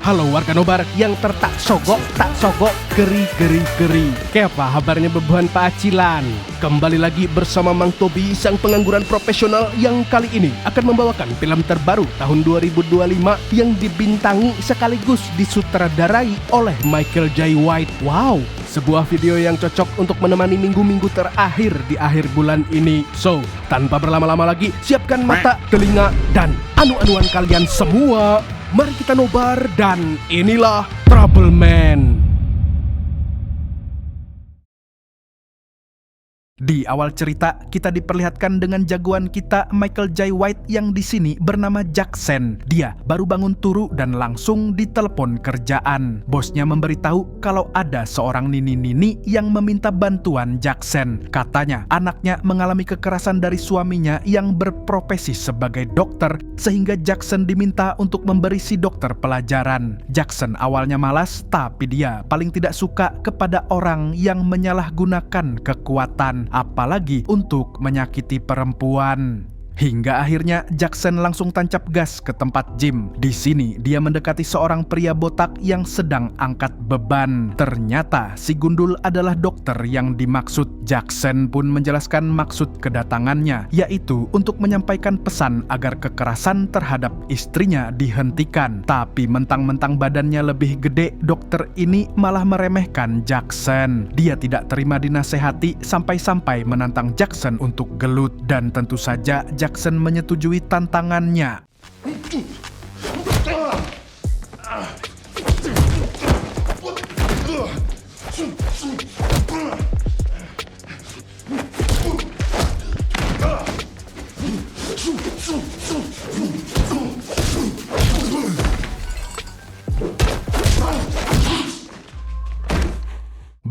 Halo warga nobar yang tak sogok, geri. Kepa kabarnya bebuhan Pacilan? Kembali lagi bersama Mang Tobi, sang pengangguran profesional yang kali ini akan membawakan film terbaru tahun 2025 yang dibintangi sekaligus disutradarai oleh Michael Jai White. Wow, sebuah video yang cocok untuk menemani minggu-minggu terakhir di akhir bulan ini. So, tanpa berlama-lama lagi, siapkan mata, telinga, dan anu-anuan kalian semua. Mari kita nobar dan inilah Trouble Man. Di awal cerita, kita diperlihatkan dengan jagoan kita Michael Jai White yang di sini bernama Jackson. Dia baru bangun turu dan langsung ditelepon kerjaan. Bosnya memberitahu kalau ada seorang nini-nini yang meminta bantuan Jackson. Katanya anaknya mengalami kekerasan dari suaminya yang berprofesi sebagai dokter, sehingga Jackson diminta untuk memberi si dokter pelajaran. Jackson awalnya malas, tapi dia paling tidak suka kepada orang yang menyalahgunakan kekuatan, apalagi untuk menyakiti perempuan. Hingga akhirnya Jackson langsung tancap gas ke tempat gym. Di sini dia mendekati seorang pria botak yang sedang angkat beban. Ternyata si gundul adalah dokter yang dimaksud. Jackson pun menjelaskan maksud kedatangannya, yaitu untuk menyampaikan pesan agar kekerasan terhadap istrinya dihentikan. Tapi mentang-mentang badannya lebih gede, dokter ini malah meremehkan Jackson. Dia tidak terima dinasehati sampai-sampai menantang Jackson untuk gelut, dan tentu saja Jackson menyetujui tantangannya.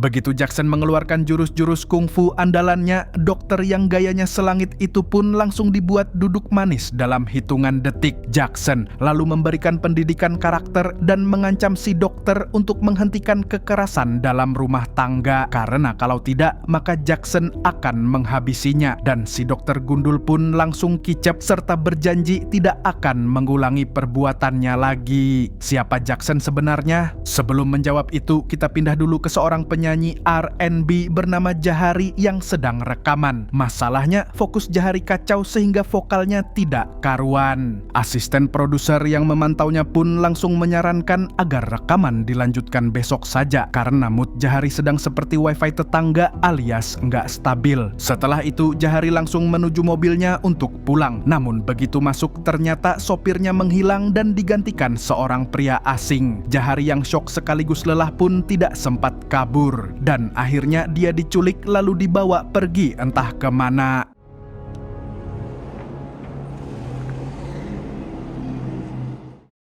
Begitu Jackson mengeluarkan jurus-jurus kungfu andalannya, dokter yang gayanya selangit itu pun langsung dibuat duduk manis dalam hitungan detik. Jackson lalu memberikan pendidikan karakter dan mengancam si dokter untuk menghentikan kekerasan dalam rumah tangga, karena kalau tidak maka Jackson akan menghabisinya. Dan si dokter gundul pun langsung kicep serta berjanji tidak akan mengulangi perbuatannya lagi. Siapa Jackson sebenarnya? Sebelum menjawab itu, kita pindah dulu ke seorang penyanyi R&B bernama Jahari yang sedang rekaman. Masalahnya fokus Jahari kacau sehingga vokalnya tidak karuan. Asisten produser yang memantaunya pun langsung menyarankan agar rekaman dilanjutkan besok saja karena mood Jahari sedang seperti wifi tetangga alias nggak stabil. Setelah itu Jahari langsung menuju mobilnya untuk pulang. Namun begitu masuk ternyata sopirnya menghilang dan digantikan seorang pria asing. Jahari yang shock sekaligus lelah pun tidak sempat kabur. Dan akhirnya dia diculik lalu dibawa pergi entah kemana.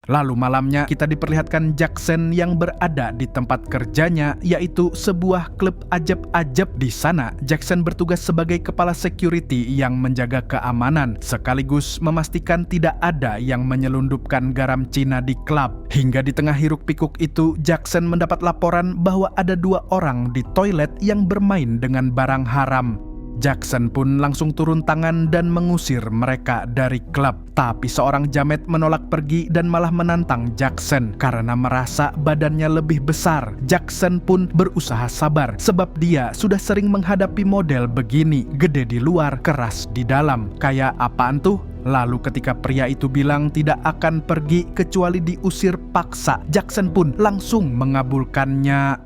Lalu malamnya kita diperlihatkan Jackson yang berada di tempat kerjanya, yaitu sebuah klub ajab-ajab. Di sana Jackson bertugas sebagai kepala security yang menjaga keamanan sekaligus memastikan tidak ada yang menyelundupkan garam Cina di klub. Hingga di tengah hiruk pikuk itu Jackson mendapat laporan bahwa ada 2 orang di toilet yang bermain dengan barang haram. Jackson pun langsung turun tangan dan mengusir mereka dari klub. Tapi seorang jamet menolak pergi dan malah menantang Jackson karena merasa badannya lebih besar. Jackson pun berusaha sabar sebab dia sudah sering menghadapi model begini, gede di luar, keras di dalam. Kayak apaan tuh? Lalu ketika pria itu bilang tidak akan pergi kecuali diusir paksa, Jackson pun langsung mengabulkannya.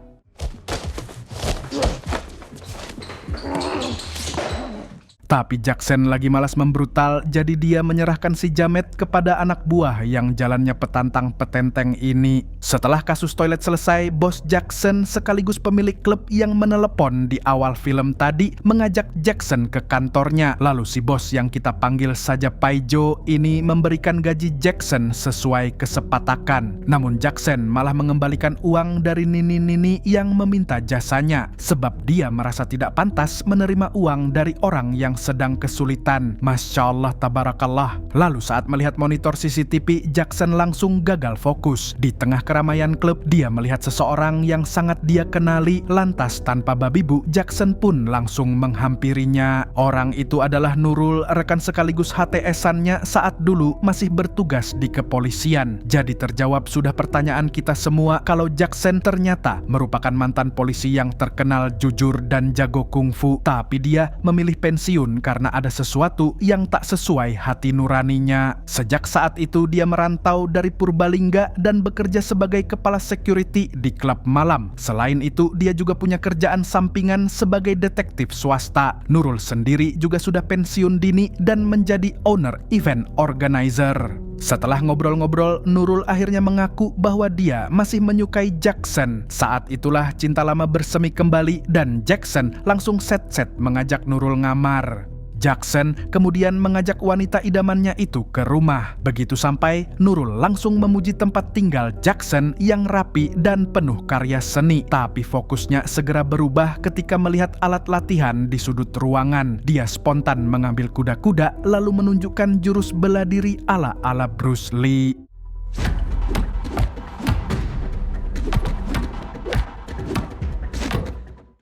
Tapi Jackson lagi malas membrutal, jadi dia menyerahkan si jamet kepada anak buah yang jalannya petantang petenteng ini. Setelah kasus toilet selesai, bos Jackson sekaligus pemilik klub yang menelepon di awal film tadi mengajak Jackson ke kantornya. Lalu si bos yang kita panggil saja Paijo ini memberikan gaji Jackson sesuai kesepakatan. Namun Jackson malah mengembalikan uang dari nini-nini yang meminta jasanya, sebab dia merasa tidak pantas menerima uang dari orang yang sedang kesulitan. Masya Allah, tabarakallah. Lalu saat melihat monitor CCTV, Jackson langsung gagal fokus. Di tengah keramaian klub, dia melihat seseorang yang sangat dia kenali. Lantas tanpa babi bu, Jackson pun langsung menghampirinya. Orang itu adalah Nurul, rekan sekaligus HTS-annya saat dulu masih bertugas di kepolisian. Jadi terjawab sudah pertanyaan kita semua kalau Jackson ternyata merupakan mantan polisi yang terkenal jujur dan jago kungfu. Tapi dia memilih pensiun karena ada sesuatu yang tak sesuai hati nuraninya. Sejak saat itu dia merantau dari Purbalingga dan bekerja sebagai kepala security di klub malam. Selain itu dia juga punya kerjaan sampingan sebagai detektif swasta. Nurul sendiri juga sudah pensiun dini dan menjadi owner event organizer. Setelah ngobrol-ngobrol, Nurul akhirnya mengaku bahwa dia masih menyukai Jackson. Saat itulah cinta lama bersemi kembali dan Jackson langsung set-set mengajak Nurul ngamar. Jackson kemudian mengajak wanita idamannya itu ke rumah. Begitu sampai, Nurul langsung memuji tempat tinggal Jackson yang rapi dan penuh karya seni. Tapi fokusnya segera berubah ketika melihat alat latihan di sudut ruangan. Dia spontan mengambil kuda-kuda lalu menunjukkan jurus bela diri ala-ala Bruce Lee.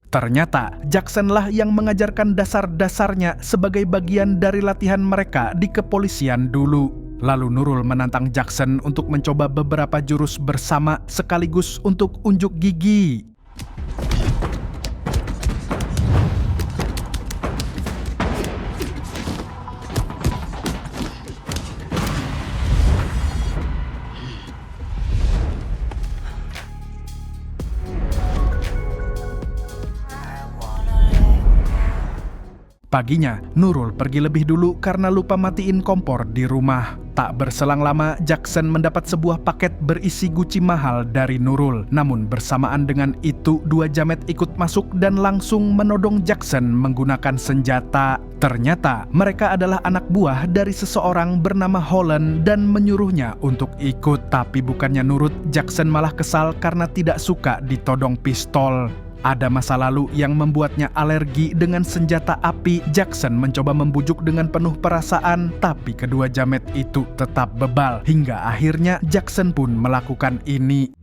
Ternyata Jackson-lah yang mengajarkan dasar-dasarnya sebagai bagian dari latihan mereka di kepolisian dulu. Lalu Nurul menantang Jackson untuk mencoba beberapa jurus bersama sekaligus untuk unjuk gigi. Paginya, Nurul pergi lebih dulu karena lupa matiin kompor di rumah. Tak berselang lama, Jackson mendapat sebuah paket berisi Gucci mahal dari Nurul. Namun bersamaan dengan itu, dua jamet ikut masuk dan langsung menodong Jackson menggunakan senjata. Ternyata mereka adalah anak buah dari seseorang bernama Holland dan menyuruhnya untuk ikut. Tapi bukannya nurut, Jackson malah kesal karena tidak suka ditodong pistol. Ada masa lalu yang membuatnya alergi dengan senjata api. Jackson mencoba membujuk dengan penuh perasaan, tapi kedua jamet itu tetap bebal. Hingga akhirnya Jackson pun melakukan ini.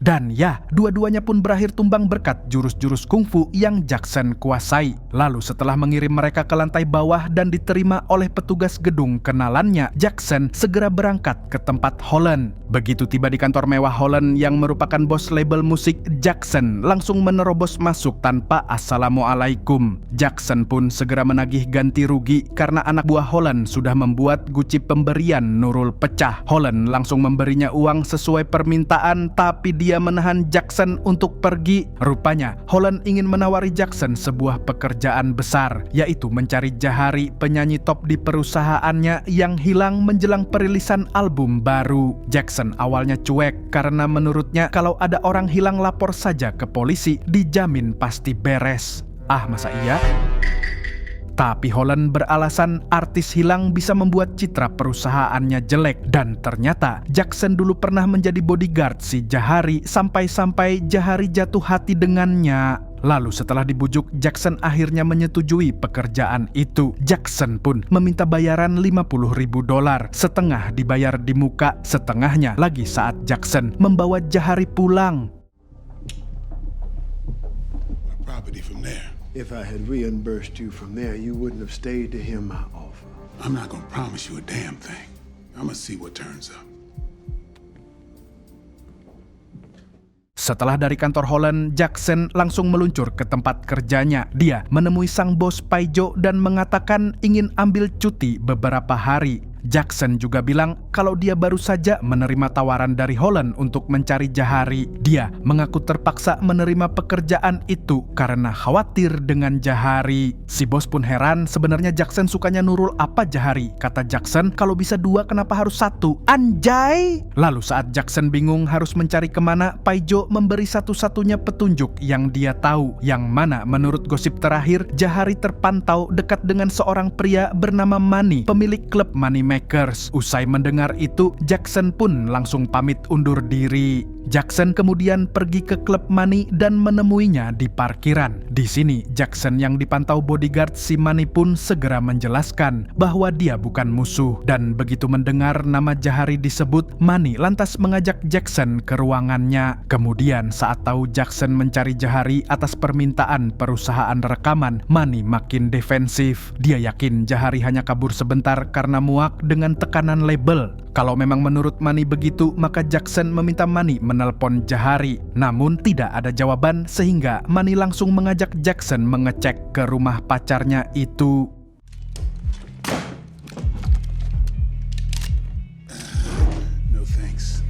Dan ya, dua-duanya pun berakhir tumbang berkat jurus-jurus kungfu yang Jackson kuasai. Lalu setelah mengirim mereka ke lantai bawah dan diterima oleh petugas gedung kenalannya, Jackson segera berangkat ke tempat Holland. Begitu tiba di kantor mewah Holland yang merupakan bos label musik, Jackson langsung menerobos masuk tanpa assalamualaikum. Jackson pun segera menagih ganti rugi karena anak buah Holland sudah membuat Gucci pemberian Nurul pecah. Holland langsung memberinya uang sesuai permintaan, tapi dia menahan Jackson untuk pergi. Rupanya Holland ingin menawari Jackson sebuah pekerjaan besar, yaitu mencari Jahari, penyanyi top di perusahaannya yang hilang menjelang perilisan album baru. Jackson awalnya cuek karena menurutnya kalau ada orang hilang lapor saja ke polisi, dijamin pasti beres. Ah, masa iya? Tapi Holland beralasan artis hilang bisa membuat citra perusahaannya jelek. Dan ternyata Jackson dulu pernah menjadi bodyguard si Jahari sampai-sampai Jahari jatuh hati dengannya. Lalu setelah dibujuk, Jackson akhirnya menyetujui pekerjaan itu. Jackson pun meminta bayaran $50.000. Setengah dibayar di muka, setengahnya lagi saat Jackson membawa Jahari pulang. If I had reimbursed you from there, you wouldn't have stayed to hear my offer. I'm not gonna promise you a damn thing. I'm gonna see what turns up. Setelah dari kantor Holland, Jackson langsung meluncur ke tempat kerjanya. Dia menemui sang bos Paijo dan mengatakan ingin ambil cuti beberapa hari. Jackson juga bilang kalau dia baru saja menerima tawaran dari Holland untuk mencari Jahari. Dia mengaku terpaksa menerima pekerjaan itu karena khawatir dengan Jahari. Si bos pun heran, sebenarnya Jackson sukanya Nurul apa Jahari? Kata Jackson, kalau bisa 2 kenapa harus 1? Anjay! Lalu saat Jackson bingung harus mencari kemana, Paijo memberi satu-satunya petunjuk yang dia tahu, yang mana menurut gosip terakhir Jahari terpantau dekat dengan seorang pria bernama Manny, pemilik klub Moneymakers. Usai mendengar itu, Jackson pun langsung pamit undur diri. Jackson kemudian pergi ke klub Manny dan menemuinya di parkiran. Di sini, Jackson yang dipantau bodyguard si Manny pun segera menjelaskan bahwa dia bukan musuh. Dan begitu mendengar nama Jahari disebut, Manny lantas mengajak Jackson ke ruangannya. Kemudian saat tahu Jackson mencari Jahari atas permintaan perusahaan rekaman, Manny makin defensif. Dia yakin Jahari hanya kabur sebentar karena muak dengan tekanan label. Kalau memang menurut Manny begitu, maka Jackson meminta Manny menelpon Jahari. Namun tidak ada jawaban sehingga Manny langsung mengajak Jackson mengecek ke rumah pacarnya itu. No thanks.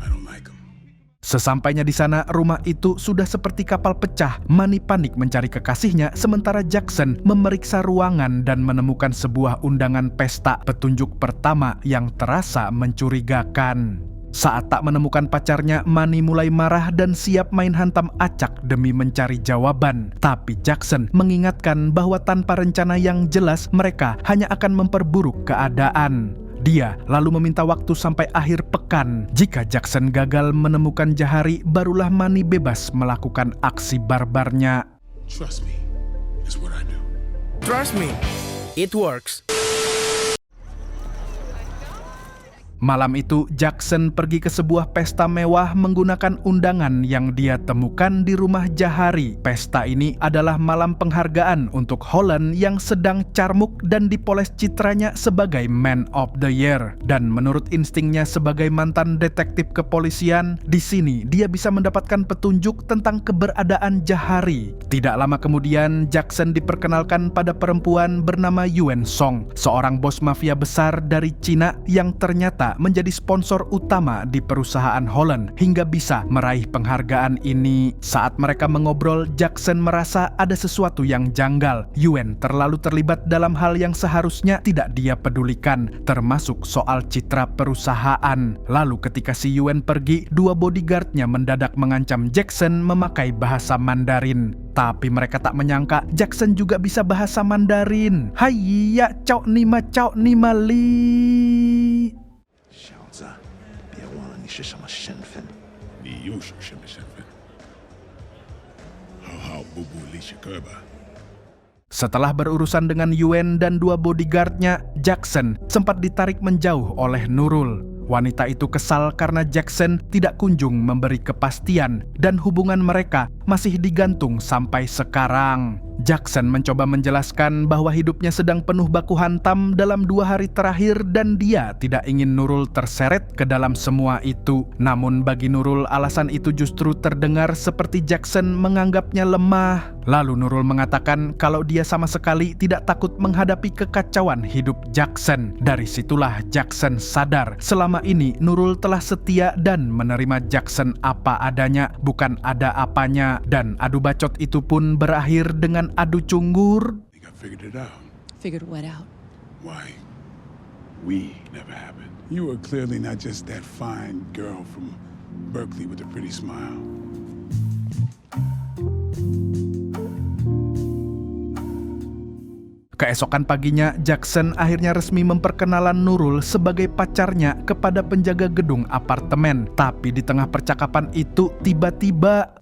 I don't like him. Sesampainya di sana, rumah itu sudah seperti kapal pecah. Manny panik mencari kekasihnya, sementara Jackson memeriksa ruangan dan menemukan sebuah undangan pesta, petunjuk pertama yang terasa mencurigakan. Saat tak menemukan pacarnya, Manny mulai marah dan siap main hantam acak demi mencari jawaban. Tapi Jackson mengingatkan bahwa tanpa rencana yang jelas, mereka hanya akan memperburuk keadaan. Dia lalu meminta waktu sampai akhir pekan. Jika Jackson gagal menemukan Jahari, barulah Manny bebas melakukan aksi barbarnya. Trust me, is what I do. Trust me, it works. Malam itu, Jackson pergi ke sebuah pesta mewah menggunakan undangan yang dia temukan di rumah Jahari. Pesta ini adalah malam penghargaan untuk Holland yang sedang carmuk dan dipoles citranya sebagai Man of the Year. Dan menurut instingnya sebagai mantan detektif kepolisian, di sini dia bisa mendapatkan petunjuk tentang keberadaan Jahari. Tidak lama kemudian, Jackson diperkenalkan pada perempuan bernama Yuen Song, seorang bos mafia besar dari Cina yang ternyata menjadi sponsor utama di perusahaan Holland hingga bisa meraih penghargaan ini. Saat mereka mengobrol, Jackson merasa ada sesuatu yang janggal. Yuen terlalu terlibat dalam hal yang seharusnya tidak dia pedulikan, termasuk soal citra perusahaan. Lalu ketika si Yuen pergi, 2 bodyguardnya mendadak mengancam Jackson memakai bahasa Mandarin. Tapi mereka tak menyangka Jackson juga bisa bahasa Mandarin. Hayya cao nima li. 小子，别忘了你是什么身份。你又是什么身份？好好补补历史课吧。 Setelah berurusan dengan Yuen dan 2 bodyguardnya, Jackson sempat ditarik menjauh oleh Nurul. Wanita itu kesal karena Jackson tidak kunjung memberi kepastian dan hubungan mereka masih digantung sampai sekarang. Jackson mencoba menjelaskan bahwa hidupnya sedang penuh baku hantam dalam 2 hari terakhir dan dia tidak ingin Nurul terseret ke dalam semua itu. Namun bagi Nurul, alasan itu justru terdengar seperti Jackson menganggapnya lemah. Lalu Nurul mengatakan kalau dia sama sekali tidak takut menghadapi kekacauan hidup Jackson. Dari situlah Jackson sadar selama ini Nurul telah setia dan menerima Jackson apa adanya, bukan ada apanya. Dan adu bacot itu pun berakhir dengan adu cunggur. I think I figured it out. Figured what out? Why we never happened. You were clearly not just that fine girl from Berkeley with a pretty smile. Keesokan paginya, Jackson akhirnya resmi memperkenalan Nurul sebagai pacarnya kepada penjaga gedung apartemen. Tapi di tengah percakapan itu, tiba-tiba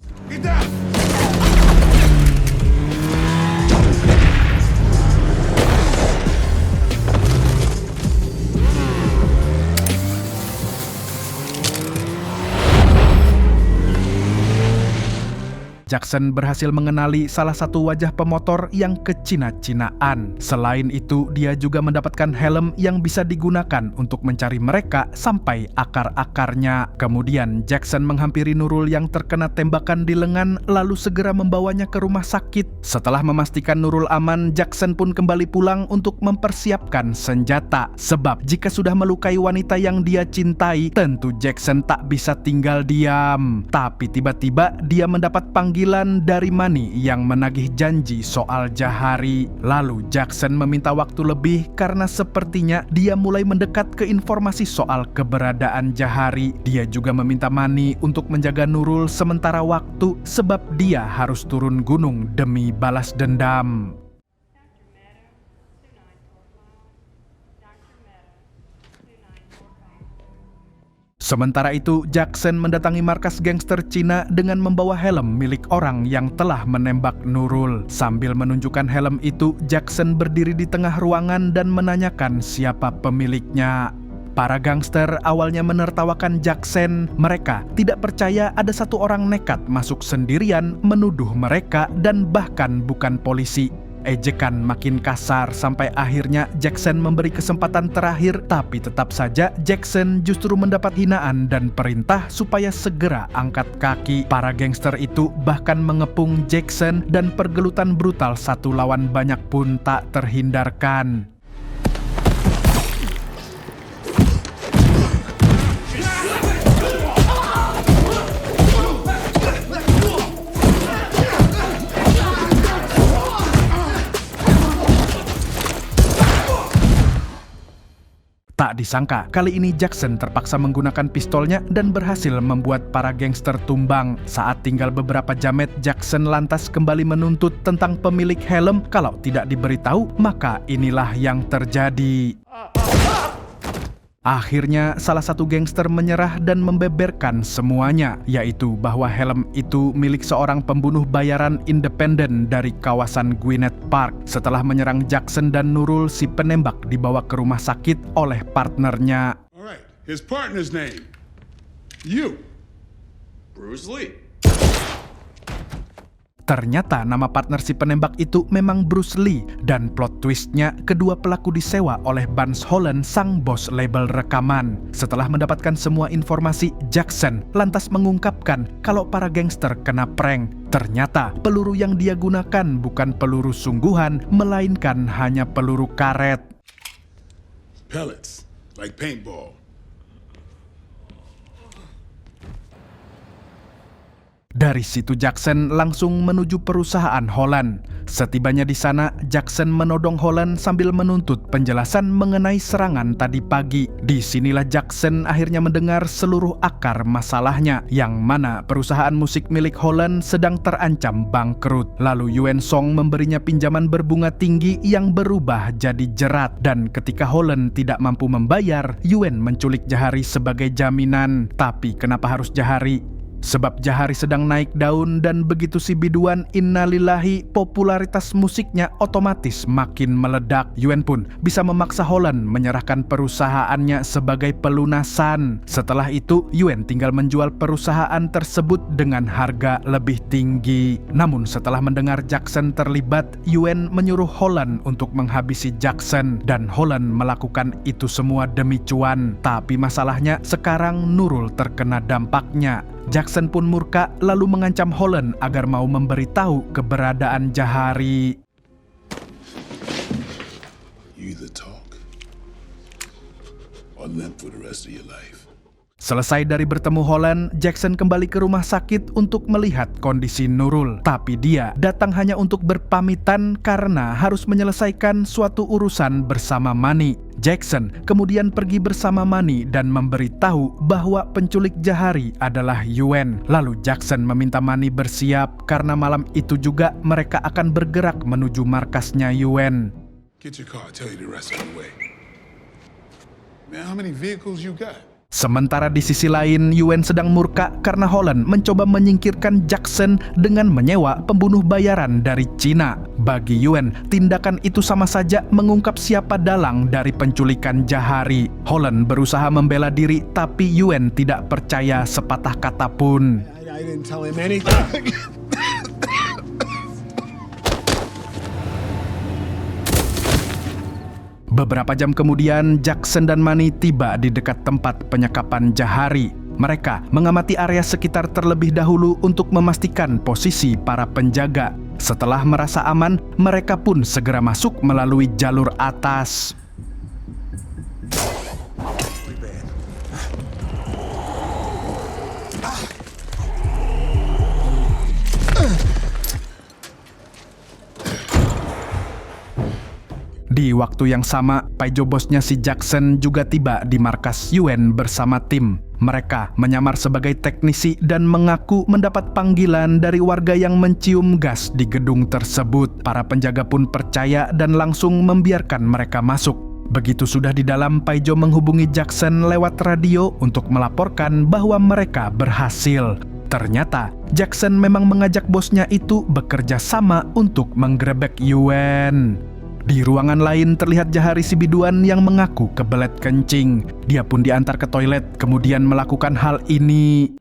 Jackson berhasil mengenali salah satu wajah pemotor yang kecina-cinaan. Selain itu, dia juga mendapatkan helm yang bisa digunakan untuk mencari mereka sampai akar-akarnya. Kemudian Jackson menghampiri Nurul yang terkena tembakan di lengan lalu segera membawanya ke rumah sakit. Setelah memastikan Nurul aman, Jackson pun kembali pulang untuk mempersiapkan senjata. Sebab jika sudah melukai wanita yang dia cintai, tentu Jackson tak bisa tinggal diam. Tapi tiba-tiba dia mendapat panggilan dari Manny yang menagih janji soal Jahari. Lalu Jackson meminta waktu lebih karena sepertinya dia mulai mendekat ke informasi soal keberadaan Jahari. Dia juga meminta Manny untuk menjaga Nurul sementara waktu sebab dia harus turun gunung demi balas dendam. Sementara itu, Jackson mendatangi markas gangster Cina dengan membawa helm milik orang yang telah menembak Nurul. Sambil menunjukkan helm itu, Jackson berdiri di tengah ruangan dan menanyakan siapa pemiliknya. Para gangster awalnya menertawakan Jackson. Mereka tidak percaya ada satu orang nekat masuk sendirian menuduh mereka dan bahkan bukan polisi. Ejekan makin kasar sampai akhirnya Jackson memberi kesempatan terakhir, tapi tetap saja Jackson justru mendapat hinaan dan perintah supaya segera angkat kaki. Para gangster itu bahkan mengepung Jackson dan pergelutan brutal satu lawan banyak pun tak terhindarkan. Tak disangka, kali ini Jackson terpaksa menggunakan pistolnya dan berhasil membuat para gangster tumbang. Saat tinggal beberapa jamet, Jackson lantas kembali menuntut tentang pemilik helm. Kalau tidak diberitahu, maka inilah yang terjadi. Akhirnya, salah satu gangster menyerah dan membeberkan semuanya, yaitu bahwa helm itu milik seorang pembunuh bayaran independen dari kawasan Gwinnett Park. Setelah menyerang Jackson dan Nurul, si penembak dibawa ke rumah sakit oleh partnernya. Alright, his partner's name. You. Bruce Lee. Ternyata nama partner si penembak itu memang Bruce Lee, dan plot twistnya kedua pelaku disewa oleh Vance Holland, sang bos label rekaman. Setelah mendapatkan semua informasi, Jackson lantas mengungkapkan kalau para gangster kena prank. Ternyata peluru yang dia gunakan bukan peluru sungguhan, melainkan hanya peluru karet. Pellets, like paintball. Dari situ Jackson langsung menuju perusahaan Holland. Setibanya di sana, Jackson menodong Holland sambil menuntut penjelasan mengenai serangan tadi pagi. Disinilah Jackson akhirnya mendengar seluruh akar masalahnya, yang mana perusahaan musik milik Holland sedang terancam bangkrut. Lalu Yuen Song memberinya pinjaman berbunga tinggi yang berubah jadi jerat. Dan ketika Holland tidak mampu membayar, Yuen menculik Jahari sebagai jaminan. Tapi kenapa harus Jahari? Sebab Jahari sedang naik daun dan begitu si biduan innalillahi, popularitas musiknya otomatis makin meledak. Yuen pun bisa memaksa Holland menyerahkan perusahaannya sebagai pelunasan. Setelah itu, Yuen tinggal menjual perusahaan tersebut dengan harga lebih tinggi. Namun setelah mendengar Jackson terlibat, Yuen menyuruh Holland untuk menghabisi Jackson, dan Holland melakukan itu semua demi cuan. Tapi masalahnya sekarang Nurul terkena dampaknya. Jackson pun murka lalu mengancam Holland agar mau memberitahu keberadaan Jahari. You either talk or limp for the rest of your life. Selesai dari bertemu Holland, Jackson kembali ke rumah sakit untuk melihat kondisi Nurul. Tapi dia datang hanya untuk berpamitan karena harus menyelesaikan suatu urusan bersama Manny. Jackson kemudian pergi bersama Manny dan memberitahu bahwa penculik Jahari adalah Yuen. Lalu Jackson meminta Manny bersiap karena malam itu juga mereka akan bergerak menuju markasnya Yuen. Get your car, tell you the rest of the way. Man, how many vehicles you got? Sementara di sisi lain, Yuen sedang murka karena Holland mencoba menyingkirkan Jackson dengan menyewa pembunuh bayaran dari Cina. Bagi Yuen, tindakan itu sama saja mengungkap siapa dalang dari penculikan Jahari. Holland berusaha membela diri, tapi Yuen tidak percaya sepatah kata pun. I didn't tell him anything. Beberapa jam kemudian, Jackson dan Manny tiba di dekat tempat penyekapan Jahari. Mereka mengamati area sekitar terlebih dahulu untuk memastikan posisi para penjaga. Setelah merasa aman, mereka pun segera masuk melalui jalur atas. Di waktu yang sama, Paijo bosnya si Jackson juga tiba di markas Yuen bersama tim. Mereka menyamar sebagai teknisi dan mengaku mendapat panggilan dari warga yang mencium gas di gedung tersebut. Para penjaga pun percaya dan langsung membiarkan mereka masuk. Begitu sudah di dalam, Paijo menghubungi Jackson lewat radio untuk melaporkan bahwa mereka berhasil. Ternyata, Jackson memang mengajak bosnya itu bekerja sama untuk menggerebek Yuen. Di ruangan lain terlihat Jahari si biduan yang mengaku kebelet kencing. Dia pun diantar ke toilet, kemudian melakukan hal ini.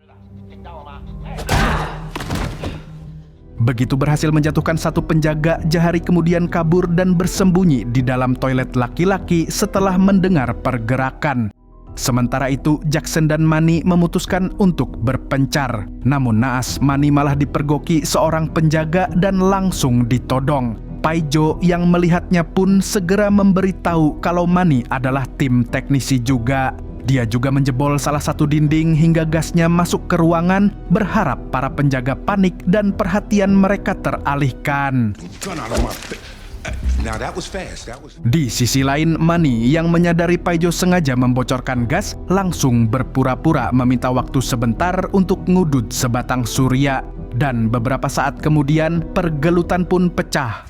Begitu berhasil menjatuhkan satu penjaga, Jahari kemudian kabur dan bersembunyi di dalam toilet laki-laki setelah mendengar pergerakan. Sementara itu, Jackson dan Manny memutuskan untuk berpencar. Namun naas, Manny malah dipergoki seorang penjaga dan langsung ditodong. Paijo yang melihatnya pun segera memberitahu kalau Manny adalah tim teknisi juga. Dia juga menjebol salah satu dinding hingga gasnya masuk ke ruangan, berharap para penjaga panik dan perhatian mereka teralihkan. Di sisi lain, Manny yang menyadari Paijo sengaja membocorkan gas, langsung berpura-pura meminta waktu sebentar untuk ngudut sebatang surya. Dan beberapa saat kemudian, pergelutan pun pecah.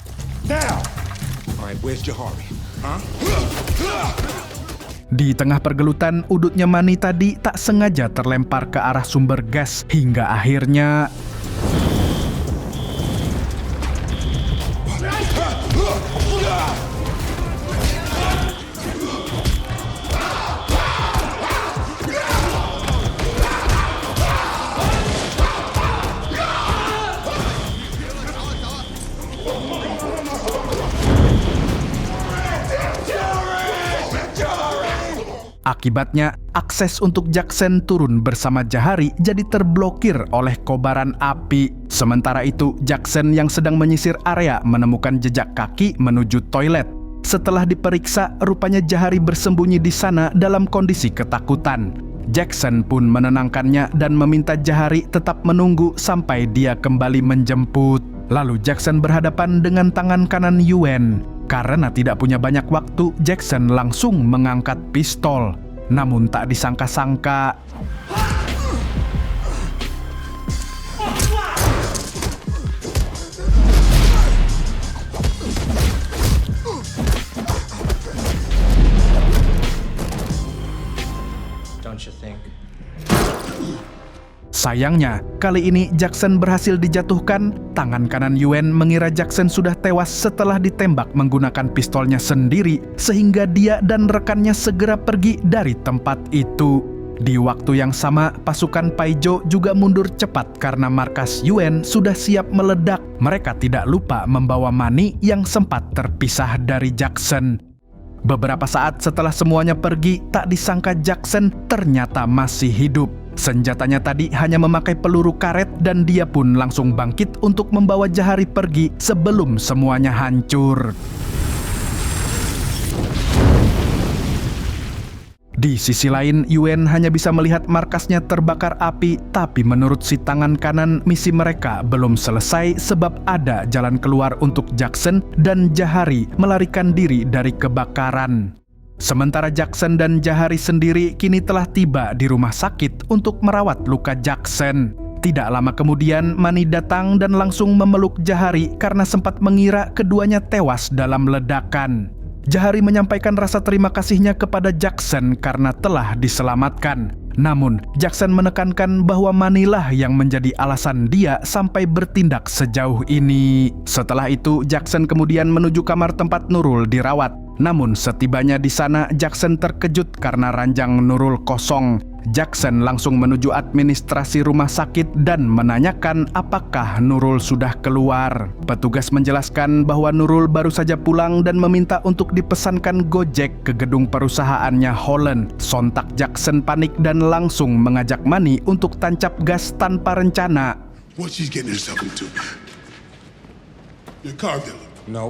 Di tengah pergelutan, udutnya Manny tadi tak sengaja terlempar ke arah sumber gas hingga akhirnya akibatnya, akses untuk Jackson turun bersama Jahari jadi terblokir oleh kobaran api. Sementara itu, Jackson yang sedang menyisir area menemukan jejak kaki menuju toilet. Setelah diperiksa, rupanya Jahari bersembunyi di sana dalam kondisi ketakutan. Jackson pun menenangkannya dan meminta Jahari tetap menunggu sampai dia kembali menjemput. Lalu Jackson berhadapan dengan tangan kanan Yuen. Karena tidak punya banyak waktu, Jackson langsung mengangkat pistol. Namun tak disangka-sangka, Don't you think? sayangnya, kali ini Jackson berhasil dijatuhkan. Tangan kanan Yuen mengira Jackson sudah tewas setelah ditembak menggunakan pistolnya sendiri, sehingga dia dan rekannya segera pergi dari tempat itu. Di waktu yang sama, pasukan Paijo juga mundur cepat karena markas Yuen sudah siap meledak. Mereka tidak lupa membawa Manny yang sempat terpisah dari Jackson. Beberapa saat setelah semuanya pergi, tak disangka Jackson ternyata masih hidup. Senjatanya tadi hanya memakai peluru karet dan dia pun langsung bangkit untuk membawa Jahari pergi sebelum semuanya hancur. Di sisi lain, Yuen hanya bisa melihat markasnya terbakar api, tapi menurut si tangan kanan, misi mereka belum selesai sebab ada jalan keluar untuk Jackson dan Jahari melarikan diri dari kebakaran. Sementara Jackson dan Jahari sendiri kini telah tiba di rumah sakit untuk merawat luka Jackson. Tidak lama kemudian, Manny datang dan langsung memeluk Jahari karena sempat mengira keduanya tewas dalam ledakan. Jahari menyampaikan rasa terima kasihnya kepada Jackson karena telah diselamatkan. Namun, Jackson menekankan bahwa Manny lah yang menjadi alasan dia sampai bertindak sejauh ini. Setelah itu, Jackson kemudian menuju kamar tempat Nurul dirawat. Namun setibanya di sana, Jackson terkejut karena ranjang Nurul kosong. Jackson langsung menuju administrasi rumah sakit dan menanyakan apakah Nurul sudah keluar. Petugas menjelaskan bahwa Nurul baru saja pulang dan meminta untuk dipesankan Gojek ke gedung perusahaannya Holland. Sontak Jackson panik dan langsung mengajak Manny untuk tancap gas tanpa rencana. What she's getting herself into? Your car dealer. No.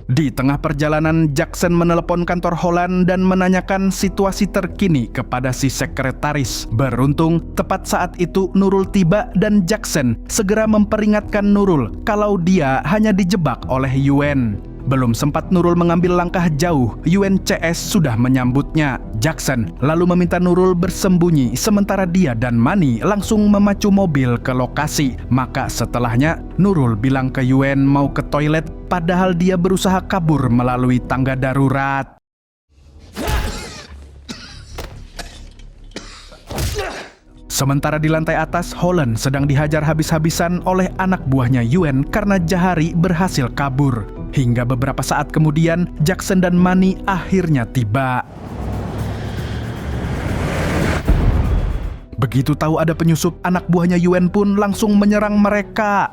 Di tengah perjalanan, Jackson menelepon kantor Holland dan menanyakan situasi terkini kepada si sekretaris. Beruntung, tepat saat itu Nurul tiba dan Jackson segera memperingatkan Nurul kalau dia hanya dijebak oleh Yuen. Belum sempat Nurul mengambil langkah jauh, Yuen CS sudah menyambutnya. Jackson lalu meminta Nurul bersembunyi sementara dia dan Manny langsung memacu mobil ke lokasi. Maka setelahnya Nurul bilang ke Yuen mau ke toilet padahal dia berusaha kabur melalui tangga darurat. Sementara di lantai atas, Holland sedang dihajar habis-habisan oleh anak buahnya Yuen karena Jahari berhasil kabur. Hingga beberapa saat kemudian, Jackson dan Manny akhirnya tiba. Begitu tahu ada penyusup, anak buahnya Yuen pun langsung menyerang mereka.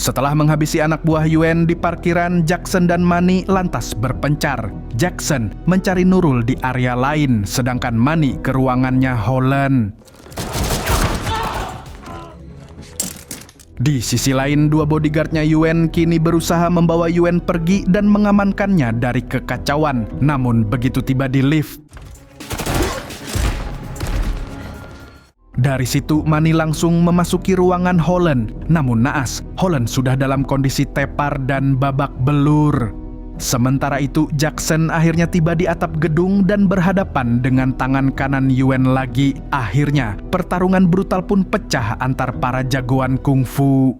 Setelah menghabisi anak buah Yuen di parkiran, Jackson dan Manny lantas berpencar. Jackson mencari Nurul di area lain, sedangkan Manny ke ruangannya Holland. Di sisi lain, dua bodyguardnya Yuen kini berusaha membawa Yuen pergi dan mengamankannya dari kekacauan. Namun begitu tiba di lift, dari situ Manny langsung memasuki ruangan Holland. Namun naas, Holland sudah dalam kondisi tepar dan babak belur. Sementara itu Jackson akhirnya tiba di atap gedung dan berhadapan dengan tangan kanan Yuen lagi. Akhirnya pertarungan brutal pun pecah antar para jagoan kungfu.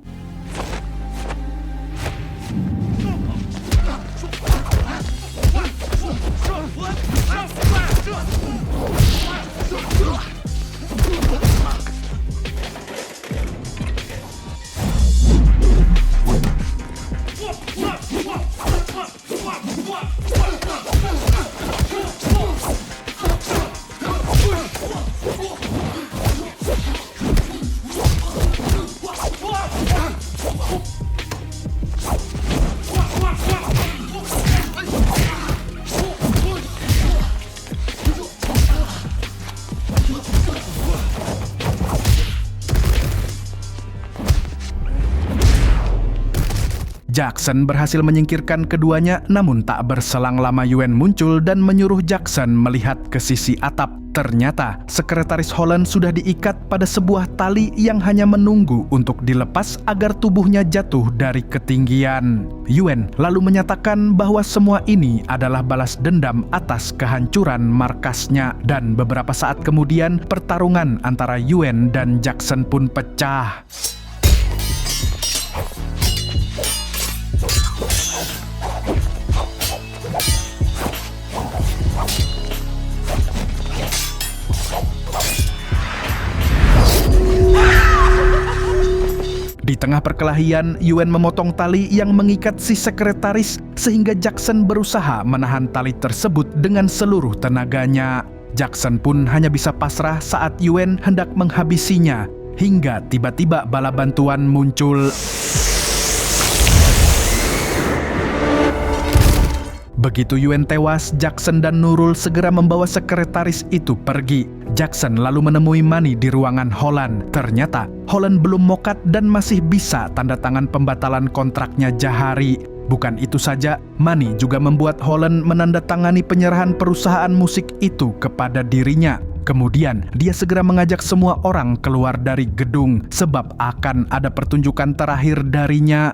Jackson berhasil menyingkirkan keduanya, namun tak berselang lama Yuen muncul dan menyuruh Jackson melihat ke sisi atap. Ternyata sekretaris Holland sudah diikat pada sebuah tali yang hanya menunggu untuk dilepas agar tubuhnya jatuh dari ketinggian. Yuen lalu menyatakan bahwa semua ini adalah balas dendam atas kehancuran markasnya, dan beberapa saat kemudian pertarungan antara Yuen dan Jackson pun pecah. Di tengah perkelahian, Yuen memotong tali yang mengikat si sekretaris sehingga Jackson berusaha menahan tali tersebut dengan seluruh tenaganya. Jackson pun hanya bisa pasrah saat Yuen hendak menghabisinya, hingga tiba-tiba bala bantuan muncul. Begitu Yuen tewas, Jackson dan Nurul segera membawa sekretaris itu pergi. Jackson lalu menemui Manny di ruangan Holland. Ternyata Holland belum mokat dan masih bisa tanda tangan pembatalan kontraknya Jahari. Bukan itu saja, Manny juga membuat Holland menandatangani penyerahan perusahaan musik itu kepada dirinya. Kemudian dia segera mengajak semua orang keluar dari gedung sebab akan ada pertunjukan terakhir darinya.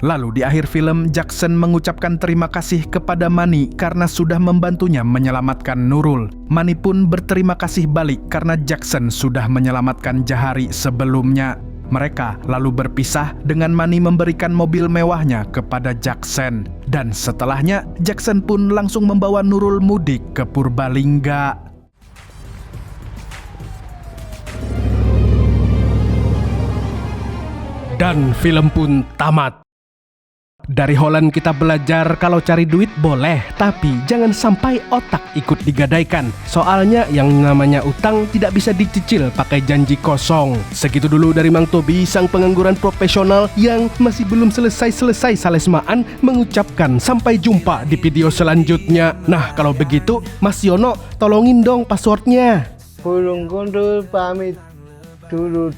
Lalu di akhir film, Jackson mengucapkan terima kasih kepada Manny karena sudah membantunya menyelamatkan Nurul. Manny pun berterima kasih balik karena Jackson sudah menyelamatkan Jahari sebelumnya. Mereka lalu berpisah dengan Manny memberikan mobil mewahnya kepada Jackson. Dan setelahnya, Jackson pun langsung membawa Nurul mudik ke Purbalingga. Dan film pun tamat. Dari Holland kita belajar kalau cari duit boleh, tapi jangan sampai otak ikut digadaikan. Soalnya yang namanya utang tidak bisa dicicil pakai janji kosong. Segitu dulu dari Mang Tobi, sang pengangguran profesional yang masih belum selesai-selesai salesmaan, mengucapkan sampai jumpa di video selanjutnya. Nah, kalau begitu, Mas Yono, tolongin dong passwordnya. Burung gundul pamit dulu.